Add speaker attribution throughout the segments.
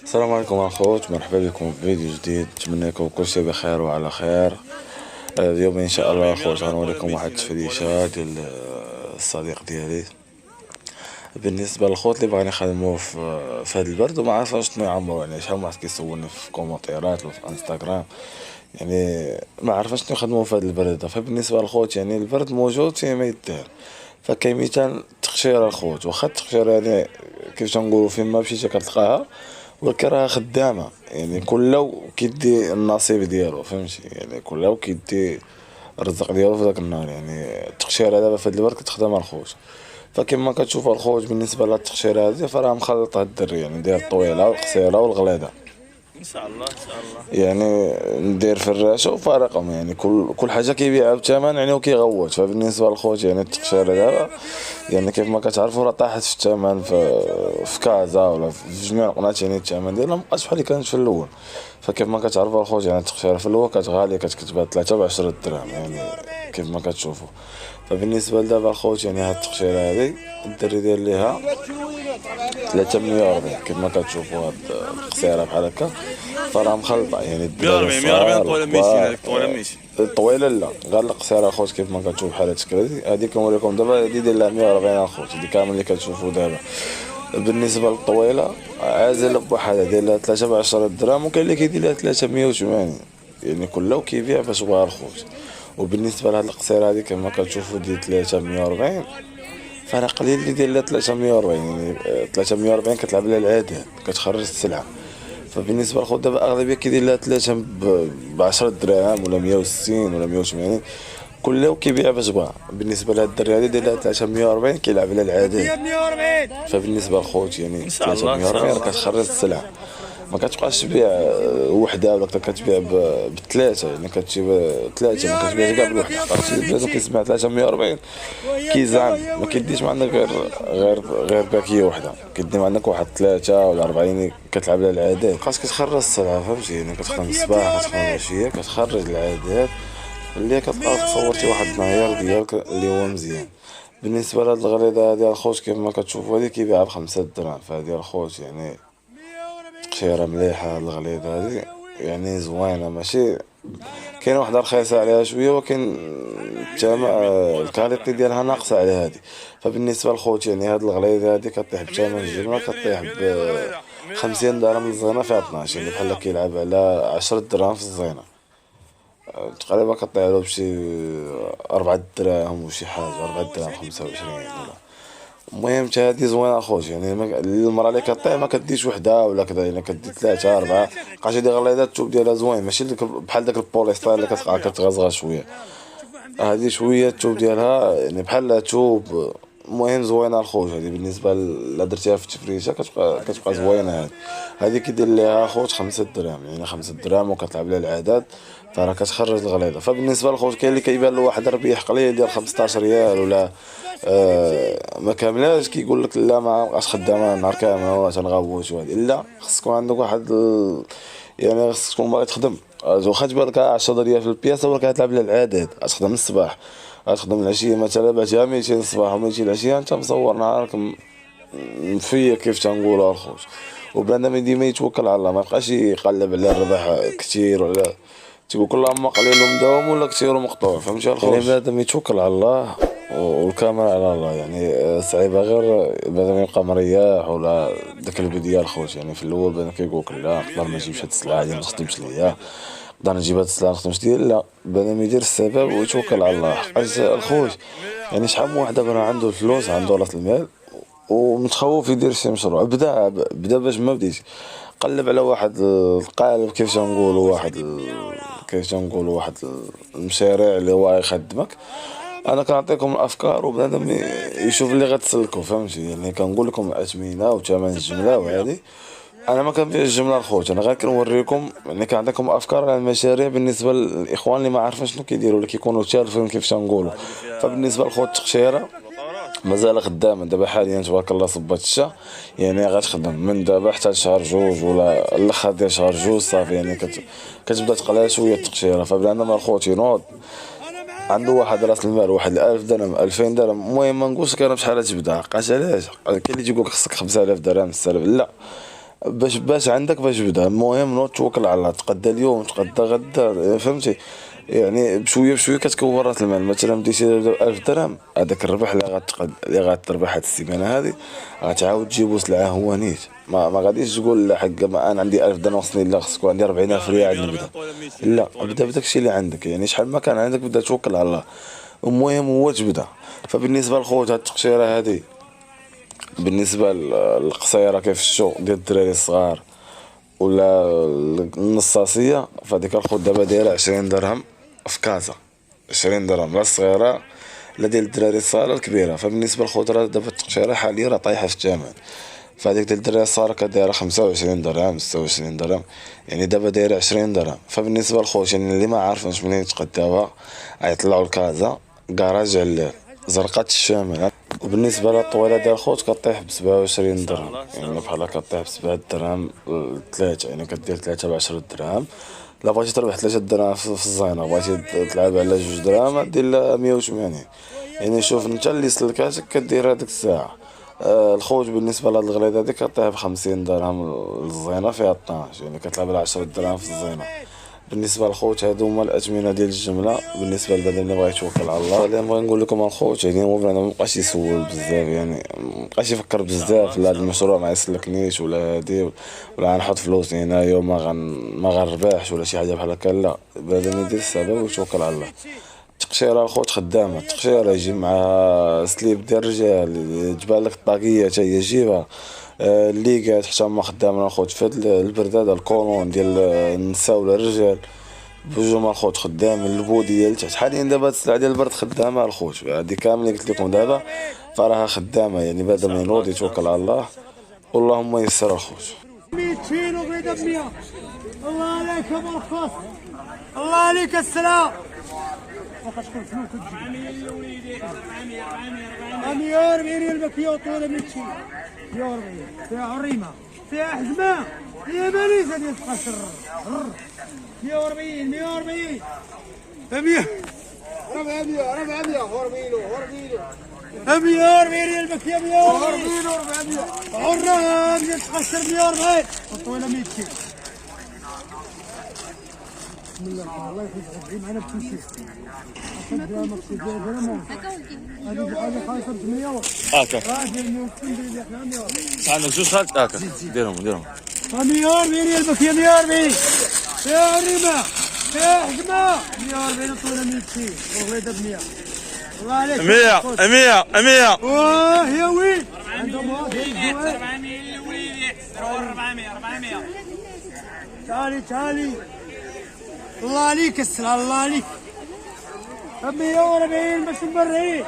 Speaker 1: السلام عليكم اخوت، مرحبا بكم في فيديو جديد. نتمنى يكون كل شيء بخير وعلى خير. اليوم ان شاء الله اخوت غنوريكم واحد التفريشه ديال الصديق ديالي. بالنسبه للخوت اللي بغاني يخدموا في هذا البرد وما عارفاش شنو يعمروا، يعني شحال من واحد كيسولني في كومونتيرات وفي انستغرام، يعني ما عارفاش شنو يخدموا في هذا البرد. فبالنسبه للخوت يعني البرد موجود فيه ما يدار. فكاين مثال التقشيره الخوت، واخا التقشيره يعني كيف تنقولوا فين ما مشيتي كتلقاها، ولكن راها خدامه، يعني كل كيدي النصيب ديالو، فهمتي؟ يعني كل كيدي الرزق ديالو في داك النهار. يعني التقشيره دابا في هاد البرد كتخدم الخوت. فكما كتشوفوا الخوت بالنسبه للتقشيره هذه فراه مخلطه الدري، يعني داير الطويله والقصيره والغليظه.
Speaker 2: ان شاء الله ان شاء الله.
Speaker 1: يعني ندير فراشه وفارقهم، يعني كل حاجه كيبيعها بثمن يعني وكيغوت. فبالنسبه للخوت يعني التقشيره دابا يعني كيف ما كتعرفوا راه طاحت في الثمن في كازا ولا في جميع القناات، يعني الثمن ديالها مابقاش بحال اللي كانت في الاول. فكيف ما كتعرفوا الخوت يعني التقشيره في الاول كانت غاليه، كتكتبها 3 ب10 دراهم يعني كيف ما كتشوفوا. فبالنسبه لدابا الخوت يعني هاد التقشيره هادي الدري داير ليها 340 كيف ما كتشوفوا. هاد القصيره بحال هكا فراه مخلطه، يعني الدراري
Speaker 2: 140 140
Speaker 1: الصغار
Speaker 2: طويله 200،
Speaker 1: والكبار.
Speaker 2: هذيك طويله 200.
Speaker 1: الطويله لا، غير القصيره اخوت كيف ما كتشوف بحال هادشي هادي كنوريكم دابا. هادي داير لها 140 اخوت، هادي كامل اللي كتشوفوا دابا. بالنسبه للطويله عازله بوحدها داير لها 3 ب10 دراهم، وكاين اللي كيدير لها 380، يعني كله كيبيع باش بغا الخوت. وبالنسبه لهاد القصيره هادي كما كتشوفوا ديال 340، فانا قليل اللي داير لها 340، يعني 340 كتلعب لها العدد كتخرج السلعه. فبالنسبه للخوت دابا اغلبيه كيدير لها 3 ب10 دراهم ولا 160 ولا 180، كله كيبيع باش بغا. بالنسبه لهاد الدري هادي داير لها 340 كيلعب على العدد. فبالنسبه للخوت يعني
Speaker 2: ان شاء الله ان شاء
Speaker 1: 340 راه
Speaker 2: الله.
Speaker 1: كتخرج السلعه، ما كتبقاش تبيع وحده ولا كتبيع بثلاثه، يعني كتجيب ثلاثه ما كتبيعش كاع بالوحده. عرفتي بلاتو كيسمع 340 كيزعم، ما كيديش ما عندك غير باكيه وحده، كدي ما عندك واحد 3 ولا 40 كتلعب على العادات. خاصك كتخرج السلعه، فهمتي؟ يعني كتخدم الصباح كتخدم العشيه كتخرج العادات اللي كتلقى صورتي واحد المعيار ديالك اللي هو مزيان. بالنسبه لهاد الغريضه ديال الخوت كيف ما كتشوفوا هادي كيبيعها ب5 دراهم. فهادي الخوت يعني تقشيره مليحه. هاد الغليظه هادي يعني زوينه، ماشي كاين واحده رخيصه عليها شويه، ولكن الثمن الكاليتي ديالها ناقصه على هادي. فبالنسبه للخوت يعني هاد الغليظه هادي كطيح بثمن الجبنه كطيح ب50 درهم للزينه فيها 12، يعني بحال كيلعب على 10 دراهم في الزينه تقريبا كطيح له بشي 4 دراهم وشي حاجه، 4 دراهم 25 ولا. المهم حتى هادي زوينه اخوت، يعني المرا اللي كطيح ما كديش وحده ولا كذا، يعني كدي 3 4 بقاش هادي غليظه. الثوب ديالها زوين، ماشي بحال داك البوليستر اللي كتلقى كتغزغز شويه. هادي شويه الثوب ديالها يعني بحال ثوب. المهم زوينه الخوت هادي. بالنسبه لا درتيها في التفريشه كتبقى زوينه. هادي كيدير ليها خوت 5 دراهم، يعني 5 دراهم وكتلعب لها العدد فراه كتخرج الغليظه. فبالنسبه للخوت كاين اللي كيبان له واحد الربيع قليل ديال 15 ريال ولا ما كاملاش، كيقول لك لا ما بقاش خدامه نهار كامل ولا تنغوت وهادي. لا، خص تكون عندك واحد يعني خص تكون باغي تخدم. واخا تبان لك 10 ريال في البياسه ولكن كتلعب على العدد. غتخدم الصباح غتخدم العشيه، مثلا بعتها 200 الصباح و200 العشيه، انت مصور نهارك مفيا كيف تنقولوا الخوت. وبنادم ديما يتوكل على الله، ما يبقاش يقلب على الربح كثير ولا تقول كل ما قليل ومداوم ولا كثير ومقطوع، فهمتي الخوت؟ يعني بنادم يتوكل على الله والكاميرا على الله. يعني صعيبه غير بنادم يبقى مريح ولا داك البدايه الخوت. يعني في الاول بنادم كيقول لك لا نقدر ما نجيبش هاد السلعه هادي ما نخدمش ليا، نقدر نجيب هاد السلعه ما نخدمش ليا. لا، بنادم يدير السبب ويتوكل على الله. حيت الخوت يعني شحال من واحد دابا عنده الفلوس عنده راس المال ومتخوف يدير شي مشروع، بدا باش ما بديش قلب على واحد القالب كيف تنقولوا كيف تنقولوا واحد المشاريع اللي هو يخدمك. انا كنعطيكم الافكار وبنادم يشوف اللي غتسلكوا، فهمتي؟ يعني كنقول لكم الاثمنه وثمن الجمله وهذه. انا ما كنبيعش الجمله الخوت، انا غير كنوريكم يعني كنعطيكم افكار على المشاريع بالنسبه للاخوان اللي ما عارفين شنو كيديروا ولا كيكونوا تالفين كيف تنقولوا. فبالنسبه للخوت التقشيره مازال خدامه دابا حاليا تبارك الله صبات الشتا، يعني غتخدم من دابا حتى شهر جوج ولا الاخر ديال شهر جوج صافي. يعني كتبدا تقلع شويه التقشيره. فبنادم الخوت ينوض عنده واحد راس المال واحد 1000 درهم 2000 درهم، المهم ما نقولش انا بشحال تبدا. عقاش علاش كاين اللي تيقول لك خصك 5000 درهم 6000، لا باش عندك باش بدا. المهم نوض توكل على الله، تقدى اليوم تقدى غدا، فهمتي؟ يعني بشويه بشويه كتكون راس المال. مثلا بديتي 1000 درهم، هذاك الربح اللي غتربح هاد السيمانه هذه غتعاود تجيبو سلعه هو نيت. ما غاديش تقول لا حق ما انا عندي 1000 درهم خصني لا خصك عندي 40000 ريال نبدا. لا، بدا بداك الشيء اللي عندك، يعني شحال ما كان عندك بدا توكل على الله. المهم هو تبدا. فبالنسبه لخوت هاد التقشيره هذه بالنسبه للقصيره كيف الشو ديال الدراري الصغار ولا النصاصيه، فهاديك الخوت دابا دايره 20 درهم في كازا. 20 درهم لا الصغيره لا ديال الدراري الصغار الكبيره. فبالنسبه للخضره دابا التقشيره حاليا راه طايحه في الثمن. فهاديك ديال الدراري الصغار كدايره 25 درهم 26 درهم، يعني دابا دايره 20 درهم. فبالنسبه للخوت يعني اللي ما عارفينش منين يتقداوها غيطلعوا لكازا كراج علال زرقات الشمال. وبالنسبه للطويله ديال الخوت كطيح ب 27 درهم، يعني بحال هكا كطيح ب 7 درهم ثلاثه، يعني كدير 3 ب 10 درهم. لا بغيتي تربح 3 درهم في الزينه، بغيتي تلعب على 2 درهم دير 180. يعني شوف انت اللي سلكاتك كدير هذيك الساعه. الخوت بالنسبه لهاد الغليظه هادي كطيح ب 50 درهم الزينه فيها 12، يعني كتلعب على 10 درهم في الزينه. بالنسبه للخوت هادو هما الاثمنه ديال الجمله. بالنسبه لبدا اللي بغا يتوكل على الله، اللي نبغي نقول لكم الخوت يعني هو بنادم مابقاش يسول بزاف، يعني مابقاش يفكر بزاف لا هاد المشروع ما يسلكنيش ولا هادي ولا غنحط فلوس هنايا وما ما غنربحش ولا شي حاجه بحال هكا. لا، بنادم يدير السبب ويتوكل على الله. التقشيره الخوت خدامه، التقشيره يجي مع سليب ديال الرجال، تبان لك الطاقيه حتى هي جيبها. اللي قاعد حتى هما خدامين الخوت في هاد البرد هذا. الكولون ديال النساء ولا الرجال بجوج الخوت خدامين. البوديه لتحت حاليا دابا هاد السلعه ديال البرد خدامه الخوت، هادي كامل اللي قلت لكم دابا فراها خدامه. يعني بعد ما ينوض يتوكل على الله واللهم يسر الخوت.
Speaker 3: 100 كيلو بيضه ب 100. الله عليك يا مرخص، الله عليك السلام. وقت كل شنو تجي 140 ريال بكيو طوله 100 كيلو 140 فيها عريمه فيها حزمه فيها ماليزه ديال القشر 140 140 100 400 140 ريال بكيو 140 عرام ديال القشر 140 الطويله 100 كيلو. بسم الله الله يحفظك معنا بتمشي. هذه خايفه ب 100
Speaker 2: هاكا
Speaker 3: راجل 160 ديال احنا 100
Speaker 2: عندك جوج خالد هاكا ديرهم
Speaker 3: 140 ريال بكيه 140 فيها عريمه فيها حكمه 140 طوله 100 كيلو وغليظه ب 100. الله عليك
Speaker 2: 100
Speaker 3: واه يا ويل عندهم
Speaker 2: 400
Speaker 3: تعالي الله عليك السلام الله عليك 140 بس مبرعين.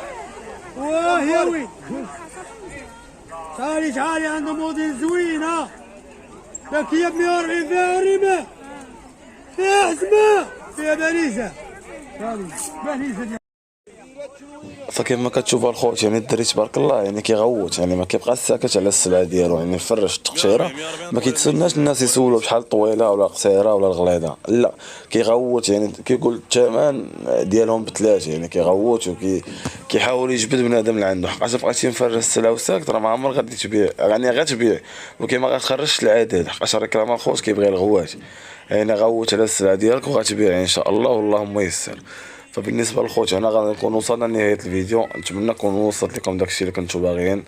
Speaker 3: واه يا ويل تعالي عندهم موديل زوين. ها لكن ب 140 فيها عريمه فيها حزمه فيها بليزه ديال.
Speaker 1: فكيف ما كتشوف الخوت يعني الدري تبارك الله يعني كيغوت، يعني ما كيبقاش ساكت على السلعه ديالو، يعني فرش التقشيره ما كيتسناش الناس يسولوا بشحال طويله ولا قصيره ولا الغليظه. لا، كيغوت يعني كيقول الثمن ديالهم بثلاثه، يعني كيغوت كيحاول يجبد بنادم لعندو. حقاش بقيتي مفرش السلعه وساكت راه ما عمر غادي تبيع، يعني غتبيع ولكن ما غتخرجش العدد. حقاش راه كلام الخوت كيبغي الغوات، يعني غوت على السلعه ديالك وغتبيع ان شاء الله واللهم ييسر. فبالنسبه للخوت هنا غادي نكون وصلنا لنهايه الفيديو. نتمنى نكون وصلت لكم داكشي اللي كنتو باغيين.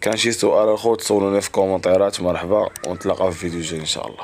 Speaker 1: كان شي سؤال الخوت سولوني في كومونتيرات مرحبا، ونتلاقاو في فيديو جاي ان شاء الله.